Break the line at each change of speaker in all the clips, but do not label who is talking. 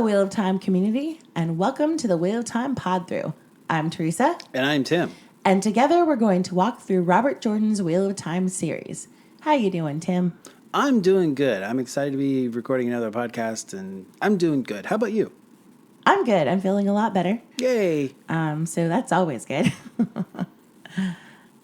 Wheel of Time community, and welcome to the Wheel of Time Pod-Thru. I'm Teresa.
And I'm Tim.
And together we're going to walk through Robert Jordan's Wheel of Time series. How you doing, Tim?
I'm doing good. I'm excited to be recording another podcast, and I'm doing good. How about you?
I'm good. I'm feeling a lot better.
Yay.
So that's always good.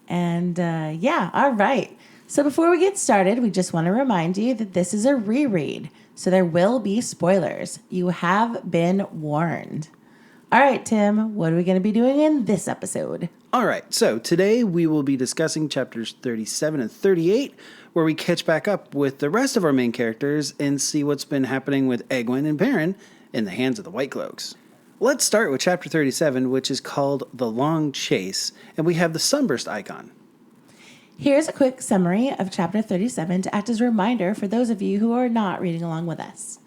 And all right. So before we get started, we just want to remind you that this is a reread. So there will be spoilers. You have been warned. All right, Tim, what are we going to be doing in this episode?
All right. So today we will be discussing chapters 37 and 38, where we catch back up with the rest of our main characters and see what's been happening with Egwene and Perrin in the hands of the Whitecloaks. Let's start with chapter 37, which is called The Long Chase, and we have the sunburst icon.
Here's a quick summary of Chapter 37 to act as a reminder for those of you who are not reading along with us.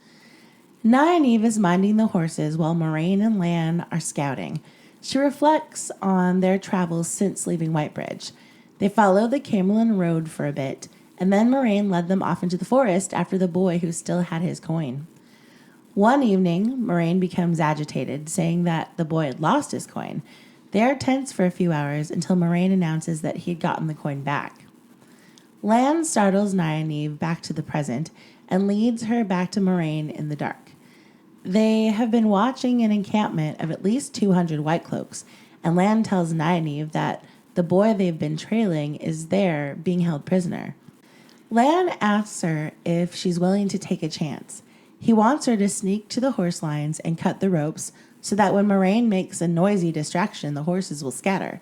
Nynaeve is minding the horses while Moraine and Lan are scouting. She reflects on their travels since leaving Whitebridge. They followed the Camelin Road for a bit, and then Moraine led them off into the forest after the boy who still had his coin. One evening, Moraine becomes agitated, saying that the boy had lost his coin. They are tense for a few hours until Moraine announces that he had gotten the coin back. Lan startles Nynaeve back to the present and leads her back to Moraine in the dark. They have been watching an encampment of at least 200 Whitecloaks, and Lan tells Nynaeve that the boy they've been trailing is there being held prisoner. Lan asks her if she's willing to take a chance. He wants her to sneak to the horse lines and cut the ropes so that when Moraine makes a noisy distraction, the horses will scatter.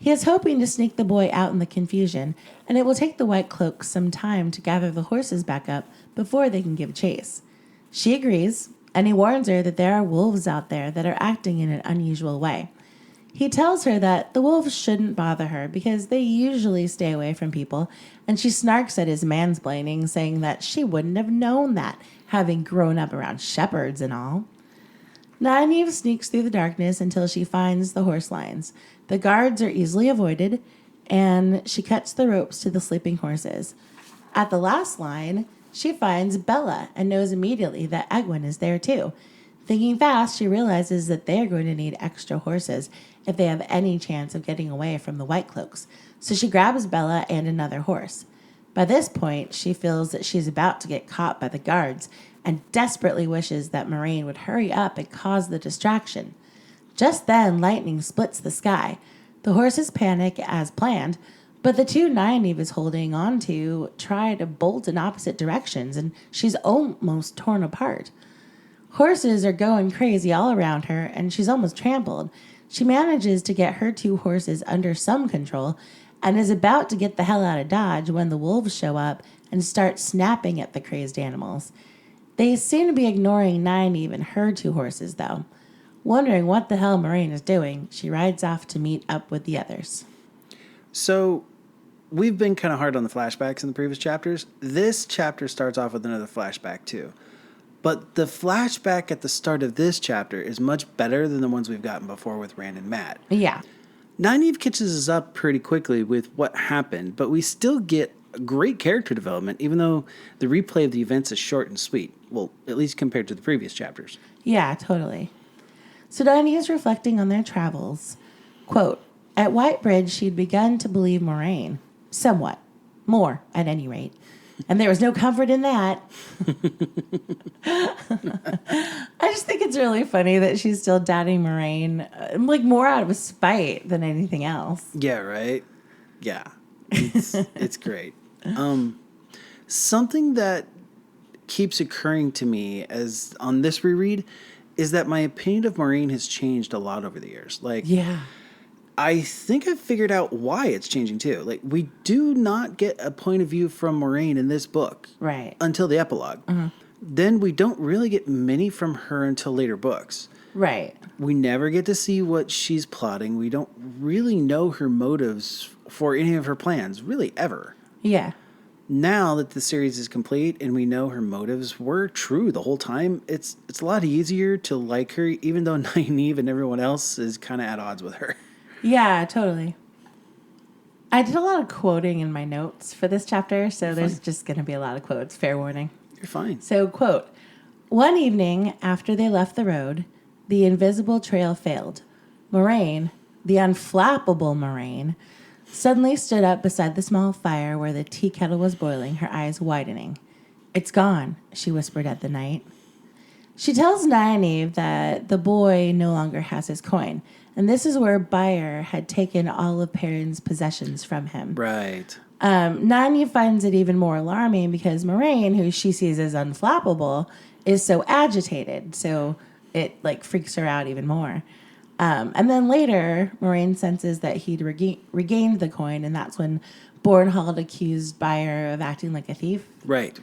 He is hoping to sneak the boy out in the confusion, and it will take the Whitecloaks some time to gather the horses back up before they can give chase. She agrees, and he warns her that there are wolves out there that are acting in an unusual way. He tells her that the wolves shouldn't bother her because they usually stay away from people, and she snarks at his mansplaining, saying that she wouldn't have known that, having grown up around shepherds and all. Nynaeve sneaks through the darkness until she finds the horse lines. The guards are easily avoided, and she cuts the ropes to the sleeping horses. At the last line, she finds Bella and knows immediately that Egwene is there too. Thinking fast, she realizes that they are going to need extra horses if they have any chance of getting away from the Whitecloaks, so she grabs Bella and another horse. By this point, she feels that she's about to get caught by the guards and desperately wishes that Moraine would hurry up and cause the distraction. Just then, lightning splits the sky. The horses panic as planned, but the two Nynaeve is holding on to try to bolt in opposite directions, and she's almost torn apart. Horses are going crazy all around her, and she's almost trampled. She manages to get her two horses under some control and is about to get the hell out of Dodge when the wolves show up and start snapping at the crazed animals. They seem to be ignoring Nynaeve and her two horses, though. Wondering what the hell Moraine is doing, she rides off to meet up with the others.
So, we've been kind of hard on the flashbacks in the previous chapters. This chapter starts off with another flashback, too. But the flashback at the start of this chapter is much better than the ones we've gotten before with Rand and Matt.
Yeah.
Nynaeve catches us up pretty quickly with what happened, but we still get great character development, even though the replay of the events is short and sweet. Well, at least compared to the previous chapters.
Yeah, totally. So Nynaeve is reflecting on their travels. Quote, at Whitebridge, she'd begun to believe Moraine. Somewhat. More, at any rate. And there was no comfort in that. I just think it's really funny that she's still doubting Moraine, like more out of spite than anything else.
Yeah, right? Yeah. It's great. Something that keeps occurring to me as on this reread is that my opinion of Moraine has changed a lot over the years.
Yeah.
I think I've figured out why it's changing too. We do not get a point of view from Moraine in this book.
Right.
Until the epilogue. Uh-huh. Then we don't really get many from her until later books.
Right.
We never get to see what she's plotting. We don't really know her motives for any of her plans, really ever.
Yeah.
Now that the series is complete and we know her motives were true the whole time, it's a lot easier to like her, even though Nynaeve and everyone else is kind of at odds with her.
Yeah, totally. I did a lot of quoting in my notes for this chapter, so there's just going to be a lot of quotes. Fair warning.
You're fine.
So, quote, One evening, after they left the road, the invisible trail failed. Moraine, the unflappable Moraine, suddenly stood up beside the small fire where the tea kettle was boiling, her eyes widening. "It's gone," she whispered at the night. She tells Nynaeve that the boy no longer has his coin, and this is where Byre had taken all of Perrin's possessions from him.
Right.
Nynaeve finds it even more alarming because Moraine, who she sees as unflappable, is so agitated, so it like freaks her out even more. And then later, Moraine senses that he'd regained the coin, and that's when Bornhald accused Byre of acting like a thief.
Right.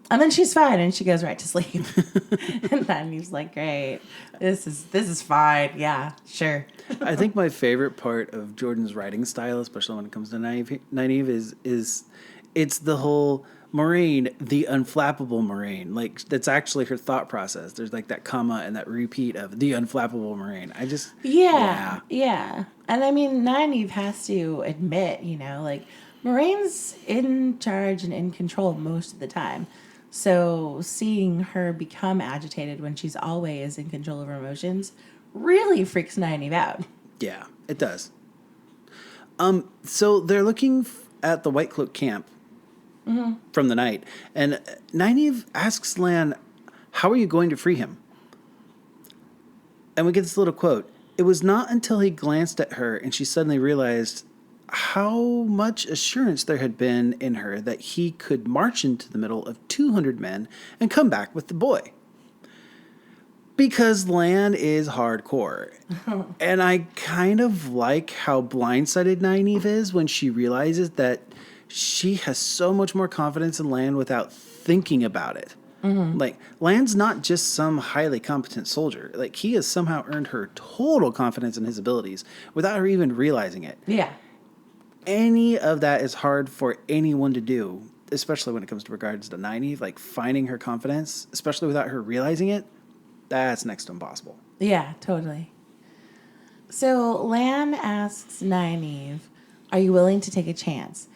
And then she's fine, and she goes right to sleep. And then he's like, "Great, this is fine. Yeah, sure."
I think my favorite part of Jordan's writing style, especially when it comes to Nynaeve, is it's the whole Moraine, the unflappable Moraine. Like, that's actually her thought process. There's like that comma and that repeat of the unflappable Moraine.
Yeah. And I mean, Nynaeve has to admit, like, Moraine's in charge and in control most of the time. So seeing her become agitated when she's always in control of her emotions really freaks Nynaeve out.
Yeah, it does. So they're looking at the Whitecloak camp from the night, and Nynaeve asks Lan, "How are you going to free him?" And we get this little quote. "It was not until he glanced at her and she suddenly realized how much assurance there had been in her that he could march into the middle of 200 men and come back with the boy." Because Lan is hardcore. And I kind of like how blindsided Nynaeve is when she realizes that she has so much more confidence in Lan without thinking about it. Like, Lan's not just some highly competent soldier. Like, he has somehow earned her total confidence in his abilities without her even realizing it.
Yeah.
Any of that is hard for anyone to do, especially when it comes to regards to Nynaeve. Like, finding her confidence, especially without her realizing it, that's next to impossible.
Yeah, totally. So Lan asks Nynaeve, "Are you willing to take a chance?"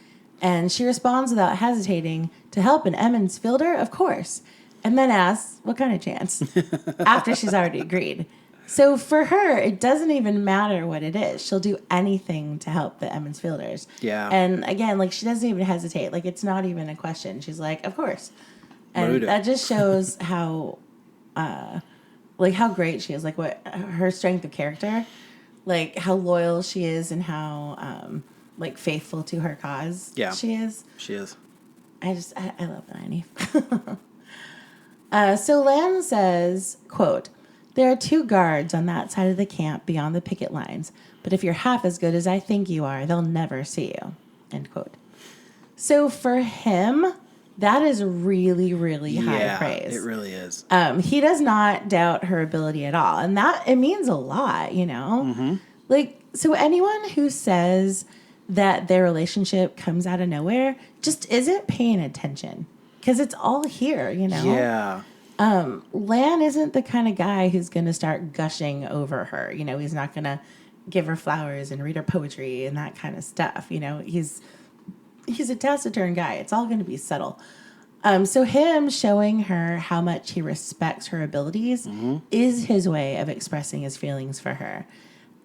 And she responds without hesitating, "To help an Emmons fielder, of course." And then asks, "What kind of chance?" After she's already agreed. So for her, it doesn't even matter what it is. She'll do anything to help the Emmons fielders.
Yeah.
And again, like, she doesn't even hesitate. Like, it's not even a question. She's like, "Of course." And that just shows how, how great she is. Like, what her strength of character, like how loyal she is, and how faithful to her cause.
Yeah,
she is.
She is.
I love Nynaeve. So Lan says, quote, "There are 2 guards on that side of the camp beyond the picket lines, but if you're half as good as I think you are, they'll never see you." End quote. So for him, that is really, really high praise.
It really is.
He does not doubt her ability at all. And that, it means a lot, Like, so anyone who says that their relationship comes out of nowhere just isn't paying attention. Because it's all here,
Yeah.
Lan isn't the kind of guy who's going to start gushing over her. He's not going to give her flowers and read her poetry and that kind of stuff. He's a taciturn guy. It's all going to be subtle. So him showing her how much he respects her abilities is his way of expressing his feelings for her.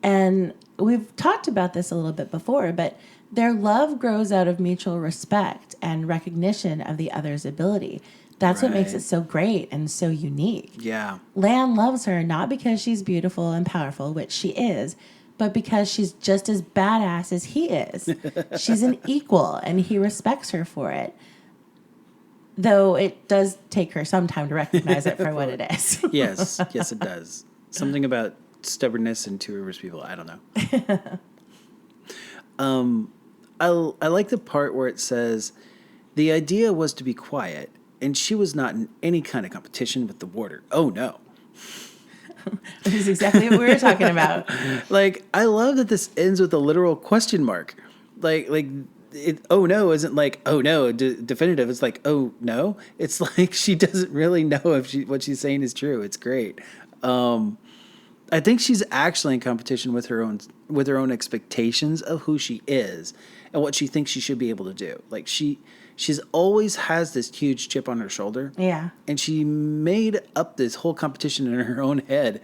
And we've talked about this a little bit before, but their love grows out of mutual respect and recognition of the other's ability. That's what makes it so great and so unique.
Yeah.
Lan loves her not because she's beautiful and powerful, which she is, but because she's just as badass as he is. She's an equal, and he respects her for it. Though it does take her some time to recognize it for what it is.
Yes, it does. Something about stubbornness and 2 rivers people. I don't know. I like the part where it says, "The idea was to be quiet, and she was not in any kind of competition with the warder. Oh, no."
Which is exactly what we were talking about.
Like, I love that this ends with a literal question mark. Like "oh no" isn't like "oh no" definitive. It's like "oh no." It's like she doesn't really know if what she's saying is true. It's great. I think she's actually in competition with her own expectations of who she is and what she thinks she should be able to do. Like, she she's always has this huge chip on her shoulder.
Yeah.
And she made up this whole competition in her own head.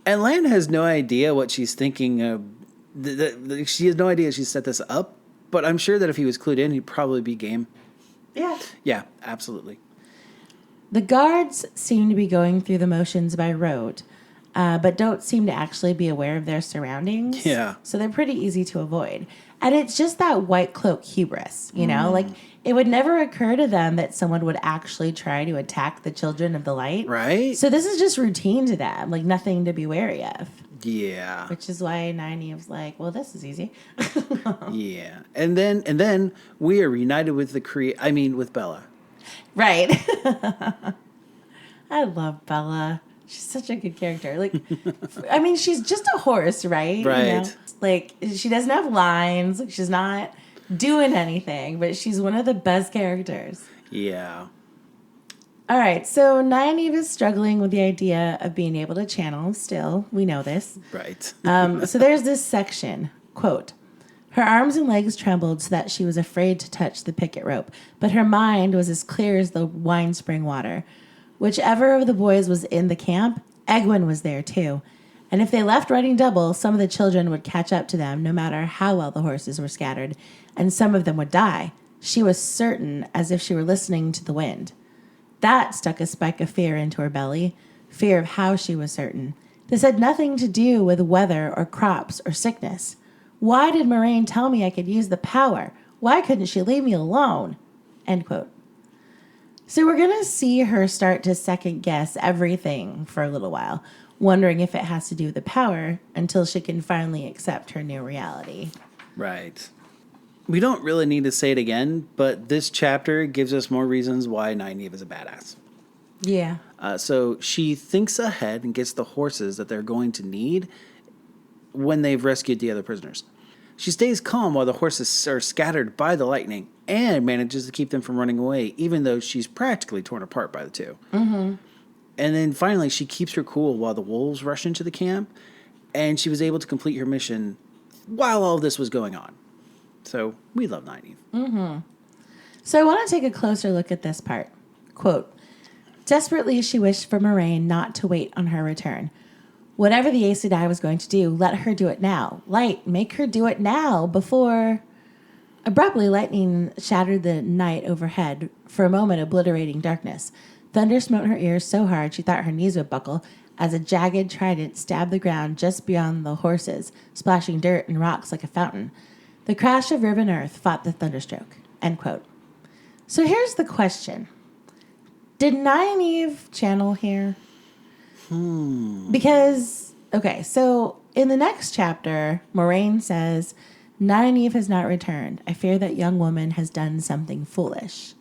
And Lan has no idea what she's thinking of. She has no idea she set this up. But I'm sure that if he was clued in, he'd probably be game.
Yeah.
Yeah, absolutely.
The guards seem to be going through the motions by rote, but don't seem to actually be aware of their surroundings.
Yeah.
So they're pretty easy to avoid. And it's just that white cloak hubris, you know? Like, it would never occur to them that someone would actually try to attack the children of the light.
Right?
So this is just routine to them, like nothing to be wary of.
Yeah.
Which is why Nynaeve's like, well, this is easy.
Yeah. And then we are reunited with with Bella.
Right. I love Bella. She's such a good character. Like, I mean, she's just a horse, right?
Right.
You know? Like, she doesn't have lines. Like, she's not doing anything, but she's one of the best characters.
Yeah.
All right. So Nynaeve is struggling with the idea of being able to channel still. We know this.
Right.
So there's this section, quote, her arms and legs trembled so that she was afraid to touch the picket rope, but her mind was as clear as the wine spring water. Whichever of the boys was in the camp, Egwene was there too. And if they left running double, some of the children would catch up to them, no matter how well the horses were scattered, and some of them would die. She was certain, as if she were listening to the wind. That stuck a spike of fear into her belly, fear of how she was certain. This had nothing to do with weather or crops or sickness. Why did Moraine tell me I could use the power? Why couldn't she leave me alone? End quote. So we're going to see her start to second guess everything for a little while, wondering if it has to do with the power until she can finally accept her new reality.
Right. We don't really need to say it again, but this chapter gives us more reasons why Nynaeve is a badass.
Yeah.
So she thinks ahead and gets the horses that they're going to need when they've rescued the other prisoners. She stays calm while the horses are scattered by the lightning and manages to keep them from running away, even though she's practically torn apart by the two.
Mm-hmm.
And then finally, she keeps her cool while the wolves rush into the camp, and she was able to complete her mission while all this was going on. So we love Nynaeve.
Mm-hmm. So I want to take a closer look at this part. Quote, desperately she wished for Moraine not to wait on her return. Whatever the Aes Sedai was going to do, let her do it now. Light, make her do it now before... Abruptly, lightning shattered the night overhead, for a moment obliterating darkness. Thunder smote her ears so hard she thought her knees would buckle as a jagged trident stabbed the ground just beyond the horses, splashing dirt and rocks like a fountain. The crash of riven earth fought the thunderstroke. End quote. So here's the question. Did Nynaeve channel here? Because, okay, so in the next chapter, Moraine says, Nynaeve has not returned. I fear that young woman has done something foolish.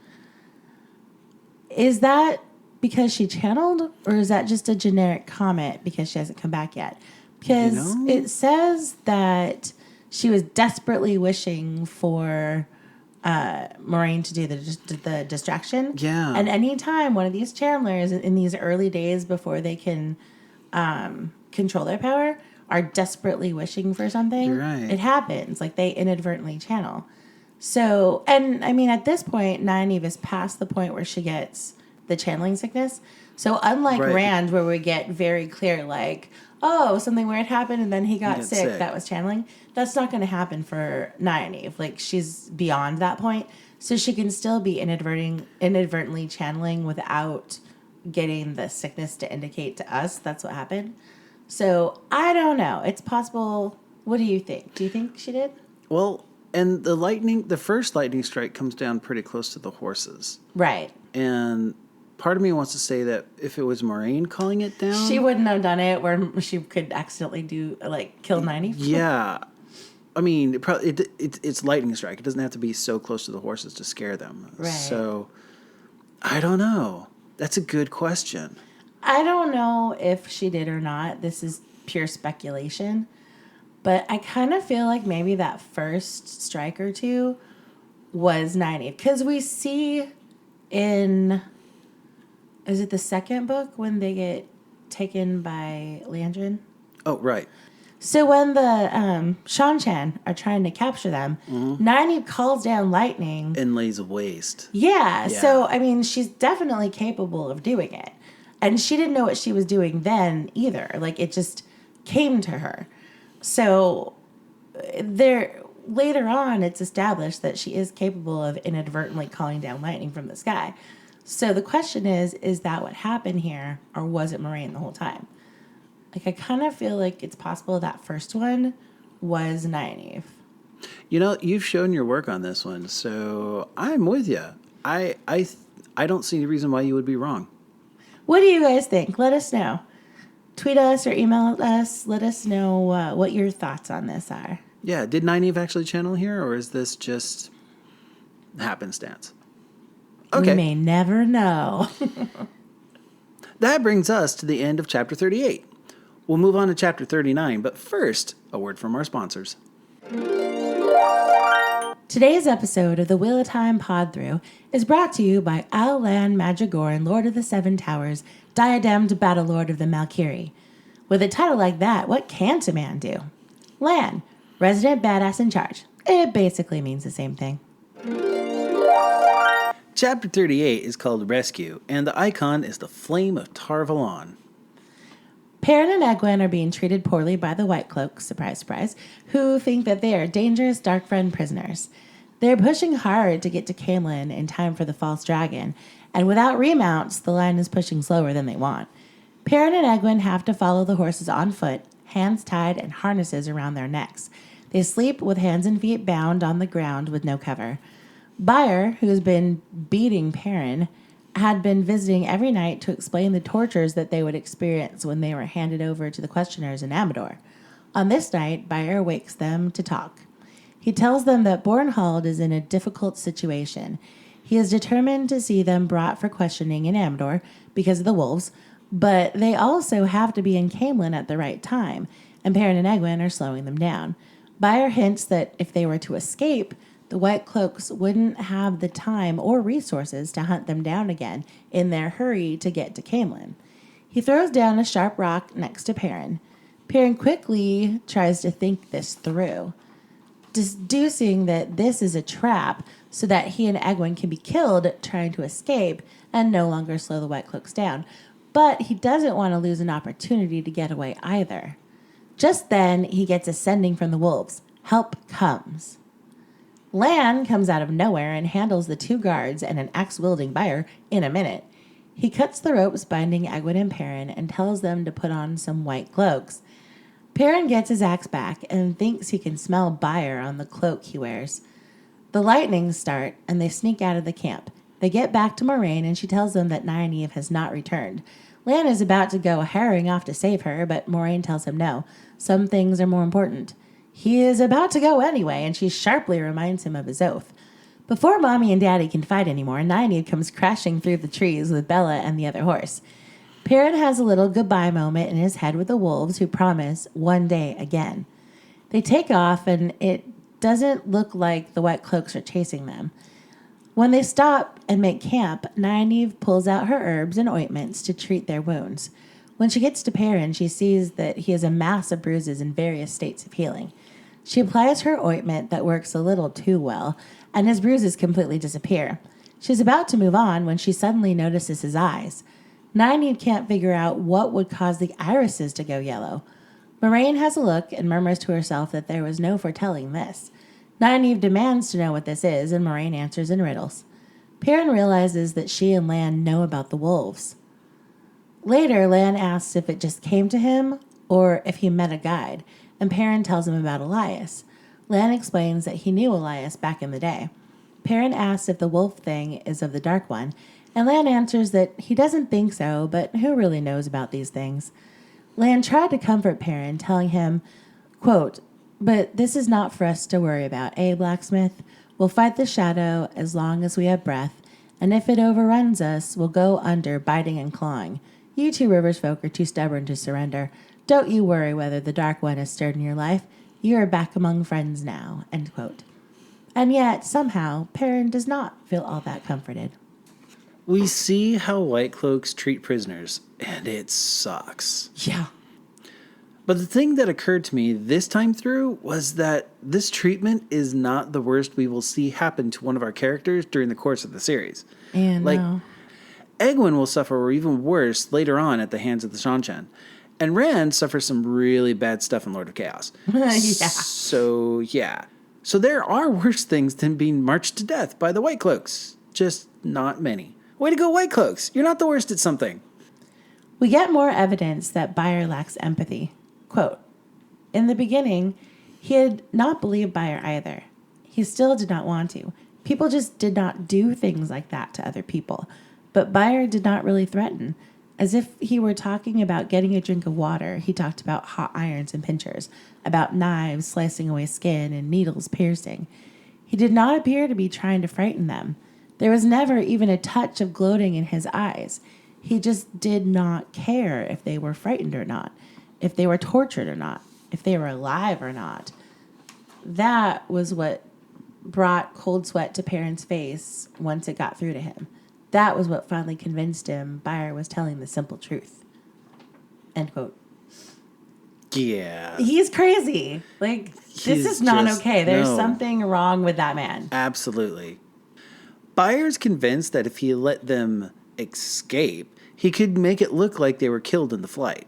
Is that because she channeled, or is that just a generic comment because she hasn't come back yet? Because it says that she was desperately wishing for Moraine to do the distraction.
Yeah.
And anytime one of these channelers in these early days before they can control their power are desperately wishing for something,
you're right.
It happens. Like, they inadvertently channel. So, and I mean, at this point, Nynaeve is past the point where she gets the channeling sickness. So unlike Rand, where we get very clear, like, oh, something weird happened and then he got sick, that was channeling. That's not going to happen for Nynaeve. Like, she's beyond that point. So she can still be inadvertently channeling without getting the sickness to indicate to us that's what happened. So I don't know. It's possible. What do you think? Do you think she did?
Well, and the first lightning strike comes down pretty close to the horses.
Right.
And part of me wants to say that if it was Moraine calling it down,
she wouldn't have done it where she could accidentally kill Nynaeve.
Yeah. I mean, it's lightning strike. It doesn't have to be so close to the horses to scare them.
Right.
So, I don't know. That's a good question.
I don't know if she did or not. This is pure speculation. But I kind of feel like maybe that first strike or two was Nynaeve. Because we see in... Is it the second book when they get taken by Landrin?
Oh, right.
So when the Shan-Chan are trying to capture them, Nynaeve calls down lightning.
And lays waste.
Yeah, so, I mean, she's definitely capable of doing it. And she didn't know what she was doing then either. Like, it just came to her. So later on, it's established that she is capable of inadvertently calling down lightning from the sky. So the question is that what happened here, or was it Moraine the whole time? Like, I kind of feel like it's possible that first one was Nynaeve.
You know, you've shown your work on this one, so I'm with you. I don't see any reason why you would be wrong.
What do you guys think? Let us know. Tweet us or email us. Let us know what your thoughts on this are.
Yeah, did Nynaeve actually channel here, or is this just happenstance? Okay.
We may never know.
That brings us to the end of Chapter 38. We'll move on to Chapter 39, but first, a word from our sponsors.
Today's episode of the Wheel of Time Pod-Thru is brought to you by Alan Madrigoran, Lord of the Seven Towers, diademed Battle Lord of the Valkyrie. With a title like that, what can't a man do? Lan, resident badass in charge. It basically means the same thing.
Chapter 38 is called Rescue, and the icon is the Flame of Tar-Valon.
Perrin and Egwene are being treated poorly by the Whitecloaks, surprise, surprise, who think that they are dangerous Darkfriend prisoners. They're pushing hard to get to Caemlyn in time for the false dragon, and without remounts, the line is pushing slower than they want. Perrin and Egwene have to follow the horses on foot, hands tied and harnesses around their necks. They sleep with hands and feet bound on the ground with no cover. Byre, who has been beating Perrin, had been visiting every night to explain the tortures that they would experience when they were handed over to the questioners in Amador. On this night, Byre wakes them to talk. He tells them that Bornhald is in a difficult situation. He is determined to see them brought for questioning in Amador because of the wolves, but they also have to be in Caemlyn at the right time, and Perrin and Egwene are slowing them down. Byre hints that if they were to escape, the Whitecloaks wouldn't have the time or resources to hunt them down again in their hurry to get to Caemlyn. He throws down a sharp rock next to Perrin. Perrin quickly tries to think this through, deducing that this is a trap so that he and Egwene can be killed trying to escape and no longer slow the Whitecloaks down. But he doesn't want to lose an opportunity to get away either. Just then, he gets a sending from the wolves. Help comes. Lan comes out of nowhere and handles the two guards and an axe-wielding Byre in a minute. He cuts the ropes binding Egwene and Perrin and tells them to put on some white cloaks. Perrin gets his axe back and thinks he can smell Byre on the cloak he wears. The lightnings start and they sneak out of the camp. They get back to Moraine and she tells them that Nynaeve has not returned. Lan is about to go harrying off to save her, but Moraine tells him no. Some things are more important. He is about to go anyway, and she sharply reminds him of his oath. Before Mommy and Daddy can fight anymore, Nynaeve comes crashing through the trees with Bella and the other horse. Perrin has a little goodbye moment in his head with the wolves who promise one day again. They take off, and it doesn't look like the Whitecloaks are chasing them. When they stop and make camp, Nynaeve pulls out her herbs and ointments to treat their wounds. When she gets to Perrin, she sees that he has a mass of bruises in various states of healing. She applies her ointment that works a little too well, and his bruises completely disappear. She's about to move on when she suddenly notices his eyes. Nynaeve can't figure out what would cause the irises to go yellow. Moraine has a look and murmurs to herself that there was no foretelling this. Nynaeve demands to know what this is, and Moraine answers in riddles. Perrin realizes that she and Lan know about the wolves. Later, Lan asks if it just came to him or if he met a guide, and Perrin tells him about Elias. Lan explains that he knew Elias back in the day. Perrin asks if the wolf thing is of the Dark One, and Lan answers that he doesn't think so, but who really knows about these things? Lan tried to comfort Perrin, telling him, quote, "But this is not for us to worry about, eh, Blacksmith? We'll fight the shadow as long as we have breath, and if it overruns us, we'll go under biting and clawing. You two Rivers folk are too stubborn to surrender. Don't you worry whether the Dark One has stirred in your life. You are back among friends now," end quote. And yet, somehow, Perrin does not feel all that comforted.
We see how Whitecloaks treat prisoners, and it sucks.
Yeah.
But the thing that occurred to me this time through was that this treatment is not the worst we will see happen to one of our characters during the course of the series.
And
Like, Egwene will suffer even worse later on at the hands of the Shanshan. And Rand suffers some really bad stuff in Lord of Chaos.
yeah.
So, yeah. So there are worse things than being marched to death by the Whitecloaks. Just not many. Way to go, Whitecloaks. You're not the worst at something.
We get more evidence that Byre lacks empathy. Quote, in the beginning, he had not believed Byre either. He still did not want to. People just did not do things like that to other people. But Byre did not really threaten. As if he were talking about getting a drink of water, he talked about hot irons and pincers, about knives slicing away skin and needles piercing. He did not appear to be trying to frighten them. There was never even a touch of gloating in his eyes. He just did not care if they were frightened or not, if they were tortured or not, if they were alive or not. That was what brought cold sweat to Perrin's face once it got through to him. That was what finally convinced him Byre was telling the simple truth. End quote.
Yeah.
He's crazy. Like, this is not okay. There's something wrong with that man.
Absolutely. Byre's convinced that if he let them escape, he could make it look like they were killed in the flight.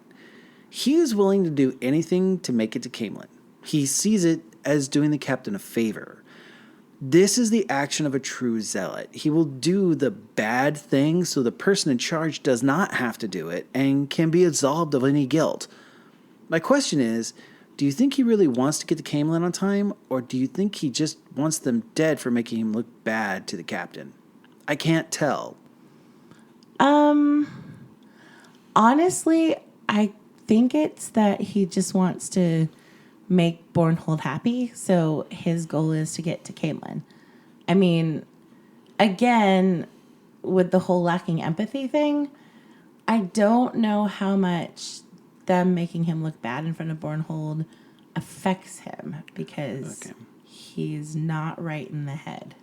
He is willing to do anything to make it to Camelin. He sees it as doing the captain a favor. This is the action of a true zealot. He will do the bad thing so the person in charge does not have to do it and can be absolved of any guilt. My question is, do you think he really wants to get to Camelin on time, or do you think he just wants them dead for making him look bad to the captain? I can't tell.
Honestly, I think it's that he just wants to make Bornhold happy, so his goal is to get to Camelin. I mean, again, with the whole lacking empathy thing, I don't know how much them making him look bad in front of Bornhold affects him, because he's not right in the head.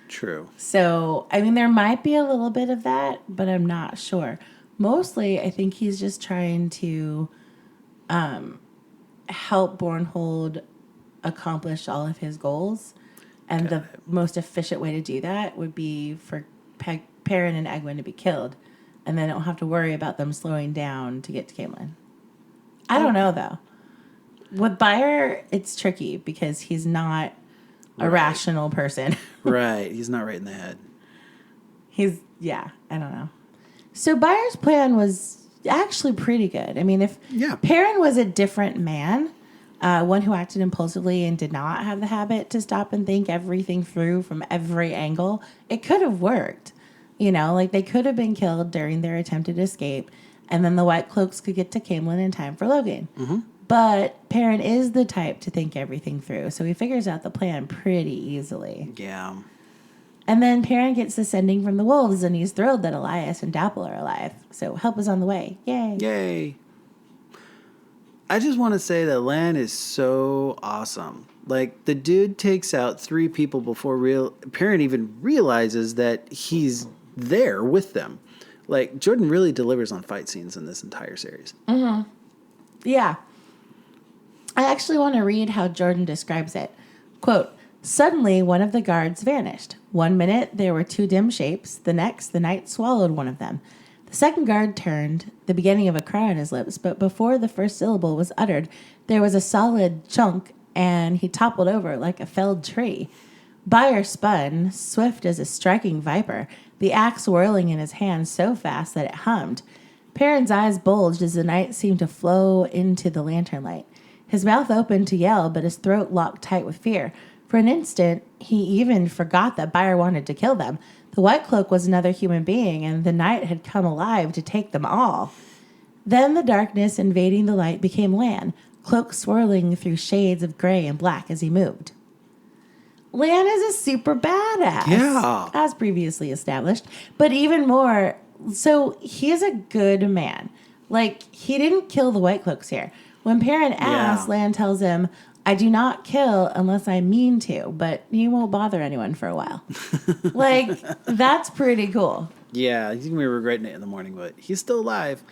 True.
So, I mean, there might be a little bit of that, but I'm not sure. Mostly, I think he's just trying to help Bornhold accomplish all of his goals. And the most efficient way to do that would be for Perrin and Egwene to be killed. And then I don't have to worry about them slowing down to get to Camelin. I don't know, though. With Byre, it's tricky because he's not a rational person.
Right. He's not right in the head.
I don't know. So Byre's plan was actually pretty good. I mean, if Perrin was a different man, one who acted impulsively and did not have the habit to stop and think everything through from every angle, it could have worked. You know, like they could have been killed during their attempted escape, and then the Whitecloaks could get to Camelin in time for Logan. Mm-hmm. But Perrin is the type to think everything through, so he figures out the plan pretty easily.
Yeah.
And then Perrin gets the sending from the wolves, and he's thrilled that Elias and Dapple are alive. So help is on the way. Yay.
Yay. I just want to say that Lan is so awesome. Like, the dude takes out 3 people before Perrin even realizes that he's there with them. Like, Jordan really delivers on fight scenes in this entire series.
Mm-hmm. Yeah. I actually want to read how Jordan describes it. Quote, suddenly, one of the guards vanished. 1 minute, there were 2 dim shapes. The next, the night swallowed one of them. The second guard turned, the beginning of a cry on his lips, but before the first syllable was uttered, there was a solid chunk, and he toppled over like a felled tree. Byre spun, swift as a striking viper, the axe whirling in his hand so fast that it hummed. Perrin's eyes bulged as the night seemed to flow into the lantern light. His mouth opened to yell, but his throat locked tight with fear. For an instant, he even forgot that Byre wanted to kill them. The Whitecloak was another human being, and the night had come alive to take them all. Then the darkness invading the light became Lan, cloak swirling through shades of gray and black as he moved. Lan is a super badass, as previously established, but even more, so he is a good man. Like, he didn't kill the Whitecloaks here. When Perrin asks, Lan tells him, I do not kill unless I mean to, but he won't bother anyone for a while. Like, that's pretty cool.
Yeah, he's going to be regretting it in the morning, but he's still alive.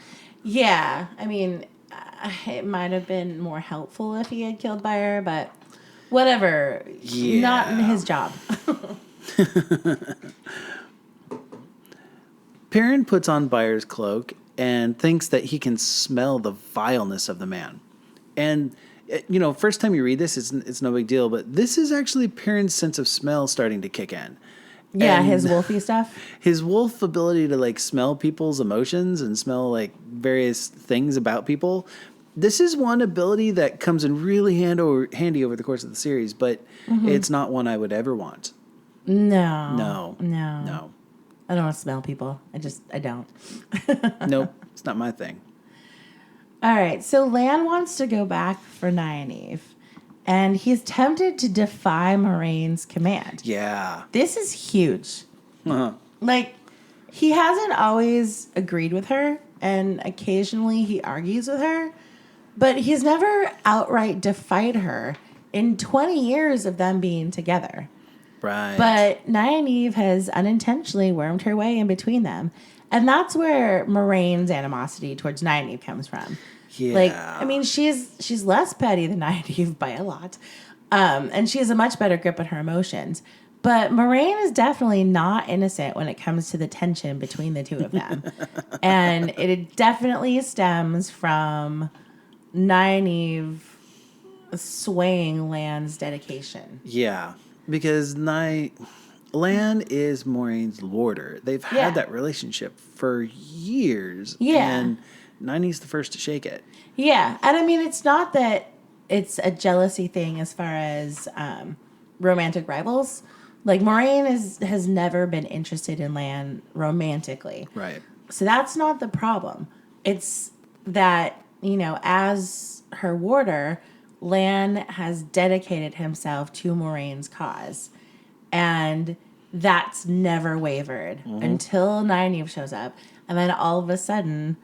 Yeah, I mean, it might have been more helpful if he had killed Byre, but whatever.
Yeah.
Not in his job.
Perrin puts on Byre's cloak and thinks that he can smell the vileness of the man. And, first time you read this, it's no big deal, but this is actually Perrin's sense of smell starting to kick in.
Yeah,
And
his wolfy stuff.
His wolf ability to, like, smell people's emotions and smell, like, various things about people. This is one ability that comes in really handy over the course of the series, but it's not one I would ever want.
No.
No.
I don't want to smell people. I don't.
Nope, it's not my thing.
All right, so Lan wants to go back for Nynaeve, and he's tempted to defy Moraine's command.
Yeah.
This is huge.
Uh-huh.
Like, he hasn't always agreed with her, and occasionally he argues with her, but he's never outright defied her in 20 years of them being together.
Right.
But Nynaeve has unintentionally wormed her way in between them. And that's where Moraine's animosity towards Nynaeve comes from.
Yeah.
Like, I mean, she's less petty than Nynaeve by a lot. And she has a much better grip on her emotions. But Moraine is definitely not innocent when it comes to the tension between the two of them. And it definitely stems from Nynaeve swaying Lan's dedication.
Yeah. Because Lan is Moraine's warder. They've had that relationship for years.
Yeah.
And Nynaeve's the first to shake it.
Yeah. And I mean, it's not that it's a jealousy thing as far as romantic rivals. Like, Moraine has never been interested in Lan romantically.
Right.
So that's not the problem. It's that, as her warder, Lan has dedicated himself to Moraine's cause. And that's never wavered until Nynaeve shows up. And then all of a sudden,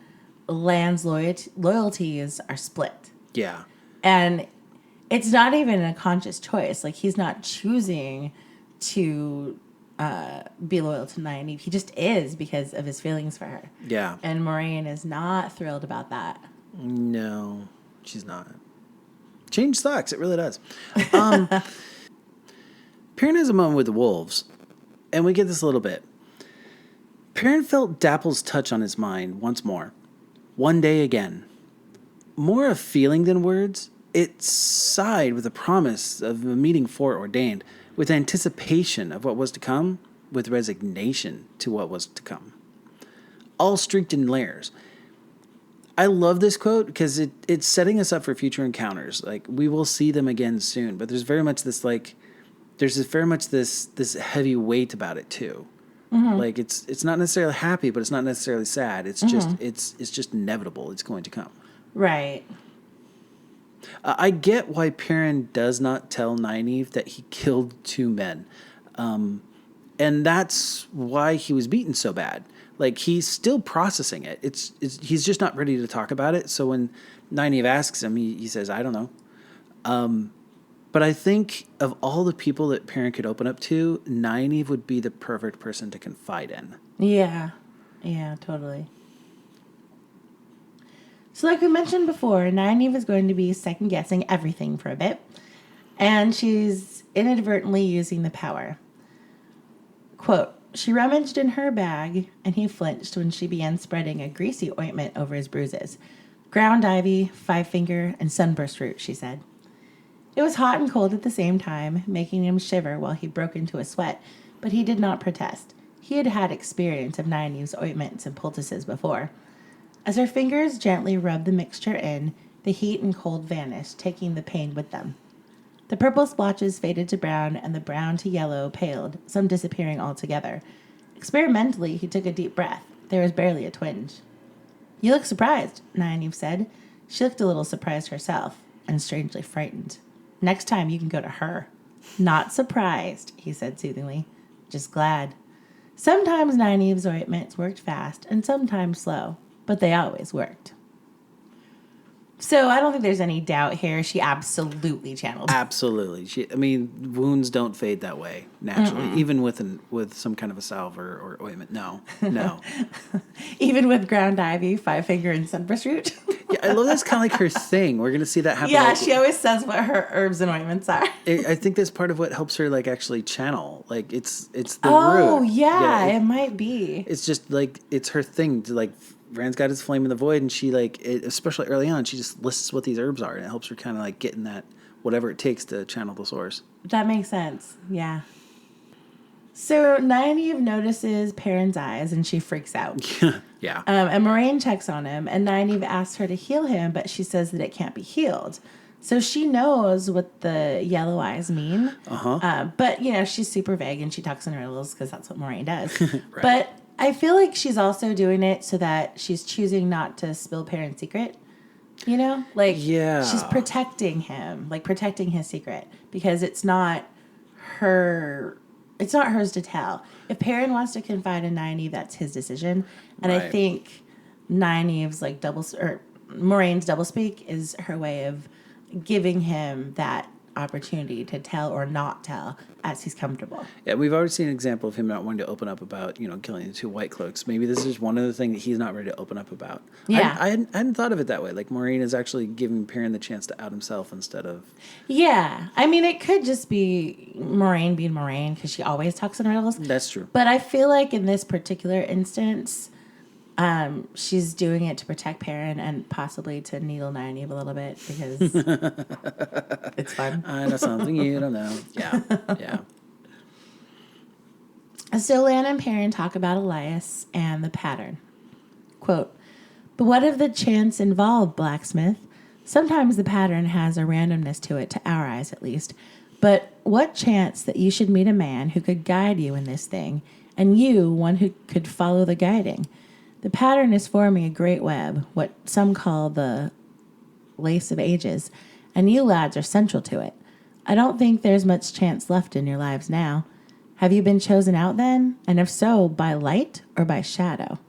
Lan's loyalties are split.
Yeah.
And it's not even a conscious choice. Like, he's not choosing to be loyal to Nynaeve. He just is because of his feelings for her.
Yeah.
And Moraine is not thrilled about that.
No, she's not. Change sucks. It really does. Perrin has a moment with the wolves, and we get this a little bit. Perrin felt Dapple's touch on his mind once more. One day again. More of feeling than words, it sighed with the promise of a meeting foreordained, with anticipation of what was to come, with resignation to what was to come. All streaked in layers. I love this quote because it's setting us up for future encounters. Like, we will see them again soon, but there's very much this this heavy weight about it too. Mm-hmm. Like, it's not necessarily happy, but it's not necessarily sad. It's just it's just inevitable. It's going to come.
Right.
I get why Perrin does not tell Nynaeve that he killed 2 men. And that's why he was beaten so bad. Like, he's still processing it. He's just not ready to talk about it. So when Nynaeve asks him, he says, I don't know. But I think of all the people that Perrin could open up to, Nynaeve would be the perfect person to confide in.
Yeah. Yeah, totally. So like we mentioned before, Nynaeve is going to be second-guessing everything for a bit. And she's inadvertently using the power. Quote, she rummaged in her bag, and he flinched when she began spreading a greasy ointment over his bruises. Ground ivy, 5-finger, and sunburst root, she said. It was hot and cold at the same time, making him shiver while he broke into a sweat, but he did not protest. He had had experience of Nynaeve's ointments and poultices before. As her fingers gently rubbed the mixture in, the heat and cold vanished, taking the pain with them. The purple splotches faded to brown, and the brown to yellow paled, some disappearing altogether. Experimentally, he took a deep breath. There was barely a twinge. You look surprised, Nynaeve said. She looked a little surprised herself, and strangely frightened. Next time you can go to her. Not surprised, he said soothingly. Just glad. Sometimes Nynaeve's ointments worked fast, and sometimes slow, but they always worked. So I don't think there's any doubt here. She absolutely channeled.
Absolutely. Wounds don't fade that way naturally, even with some kind of a salve or ointment. No.
Even with ground ivy, 5-finger, and sunburst root.
Yeah, I love that's kind of like her thing. We're gonna see that happen.
Yeah, she always says what her herbs and ointments are.
I think that's part of what helps her like actually channel. Like it's the root.
Oh yeah, it might be.
It's just like it's her thing to like. Rand's got his flame in the void, and she especially early on, she just lists what these herbs are, and it helps her kind of like get in that whatever it takes to channel the source.
That makes sense. Yeah. So Nynaeve notices Perrin's eyes, and she freaks out.
Yeah.
And Moraine checks on him, and Nynaeve asks her to heal him, but she says that it can't be healed. So she knows what the yellow eyes mean. But she's super vague, and she talks in riddles because that's what Moraine does. Right. But I feel like she's also doing it so that she's choosing not to spill Perrin's secret. She's protecting him, like protecting his secret, because it's not hers to tell. If Perrin wants to confide in Nynaeve, that's his decision. And I think Nynaeve's Moraine's doublespeak is her way of giving him that opportunity to tell or not tell as he's comfortable.
Yeah, we've already seen an example of him not wanting to open up about, killing the 2 Whitecloaks. Maybe this is one other thing that he's not ready to open up about.
Yeah.
I hadn't thought of it that way. Like, Moraine is actually giving Perrin the chance to out himself instead of...
Yeah. It could just be Moraine being Moraine because she always talks in riddles.
That's true.
But I feel like in this particular instance, she's doing it to protect Perrin and possibly to needle Nynaeve a little bit because it's fun.
I know something you don't know. Yeah.
So Lan and Perrin talk about Elias and the pattern. Quote, "But what if the chance involved, blacksmith? Sometimes the pattern has a randomness to it, to our eyes at least. But what chance that you should meet a man who could guide you in this thing, and you one who could follow the guiding? The pattern is forming a great web, what some call the lace of ages, and you lads are central to it. I don't think there's much chance left in your lives now. Have you been chosen out then? And if so, by light or by shadow?"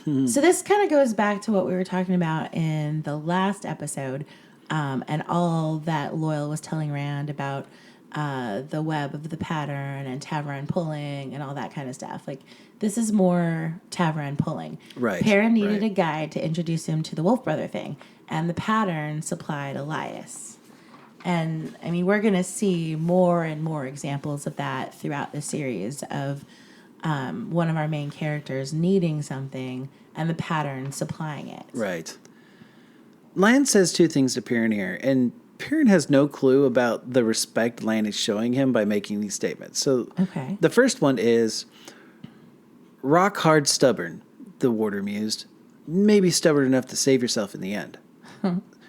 So this kind of goes back to what we were talking about in the last episode, and all that Loyal was telling Rand about the web of the pattern and Tavern pulling and all that kind of stuff. Like, this is more Tavern pulling.
Right.
Perrin needed a guide to introduce him to the Wolf Brother thing, and the pattern supplied Elias. And, we're going to see more and more examples of that throughout the series of one of our main characters needing something and the pattern supplying it.
Right. Lan says 2 things to Perrin here, and Perrin has no clue about the respect Lan is showing him by making these statements. So the first one is, rock hard stubborn, the warder mused. Maybe stubborn enough to save yourself in the end.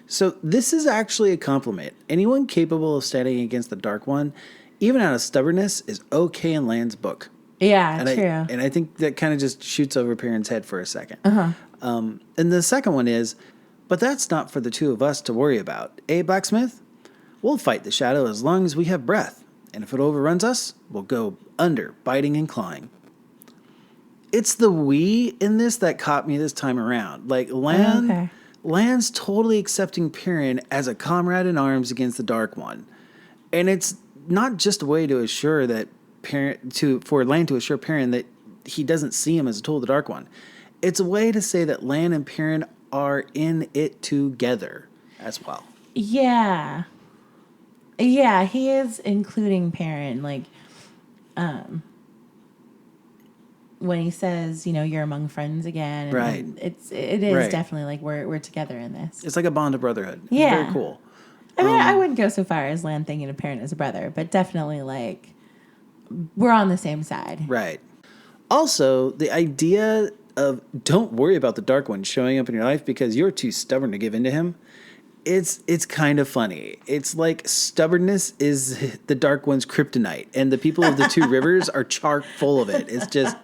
So this is actually a compliment. Anyone capable of standing against the Dark One, even out of stubbornness, is okay in Lan's book.
Yeah,
and
true.
I think that kind of just shoots over Perrin's head for a second. And the second one is, but that's not for the 2 of us to worry about. Blacksmith? We'll fight the shadow as long as we have breath. And if it overruns us, we'll go under, biting and clawing. It's the we in this that caught me this time around. Like, Lan's totally accepting Perrin as a comrade in arms against the Dark One. And it's not just a way to assure that for Lan to assure Perrin that he doesn't see him as a tool of the Dark One. It's a way to say that Lan and Perrin are in it together as well.
Yeah. Yeah, he is including Perrin. Like, when he says, you're among friends again.
Right.
It is definitely like we're together in this.
It's like a bond of brotherhood. It's
yeah.
very cool.
I wouldn't go so far as Lan thinking of Perrin as a brother, but definitely like we're on the same side.
Right. Also, the idea of don't worry about the Dark One showing up in your life because you're too stubborn to give in to him. It's kind of funny. It's like stubbornness is the Dark One's kryptonite, and the people of the 2 rivers are chock full of it. It's just,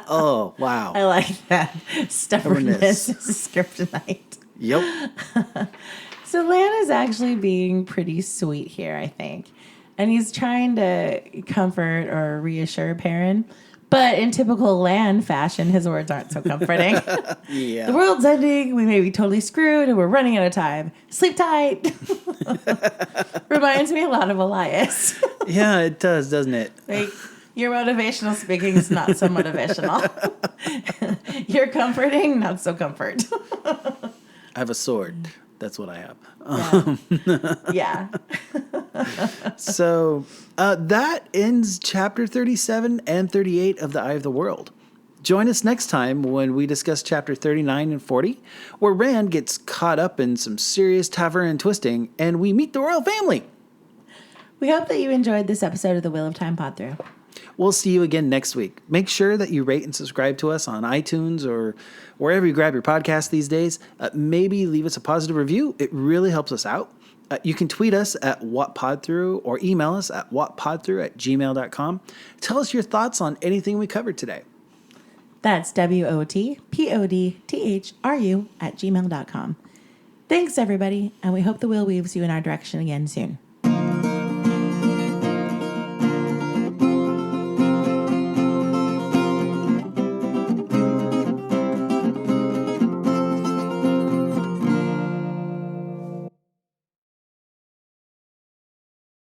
oh, wow.
I like that. Stubbornness is kryptonite.
Yep.
So Lan is actually being pretty sweet here, I think. And he's trying to comfort or reassure Perrin. But in typical Lan fashion, his words aren't so comforting.
Yeah.
The world's ending. We may be totally screwed, and we're running out of time. Sleep tight. Reminds me a lot of Elias.
Yeah, it does, doesn't it?
Like, your motivational speaking is not so motivational. You're comforting, not so comfort.
I have a sword. That's what I have.
Yeah.
So that ends chapter 37 and 38 of The Eye of the World. Join us next time when we discuss chapter 39 and 40, where Rand gets caught up in some serious tavern and twisting, and we meet the royal family.
We hope that you enjoyed this episode of the Wheel of Time Pod-Thru.
We'll see you again next week. Make sure that you rate and subscribe to us on iTunes or wherever you grab your podcast these days. Maybe leave us a positive review. It really helps us out. You can tweet us at whatpodthru or email us at whatpodthru@gmail.com. Tell us your thoughts on anything we covered today.
That's WOTPODTHRU@gmail.com. Thanks, everybody, and we hope the wheel weaves you in our direction again soon.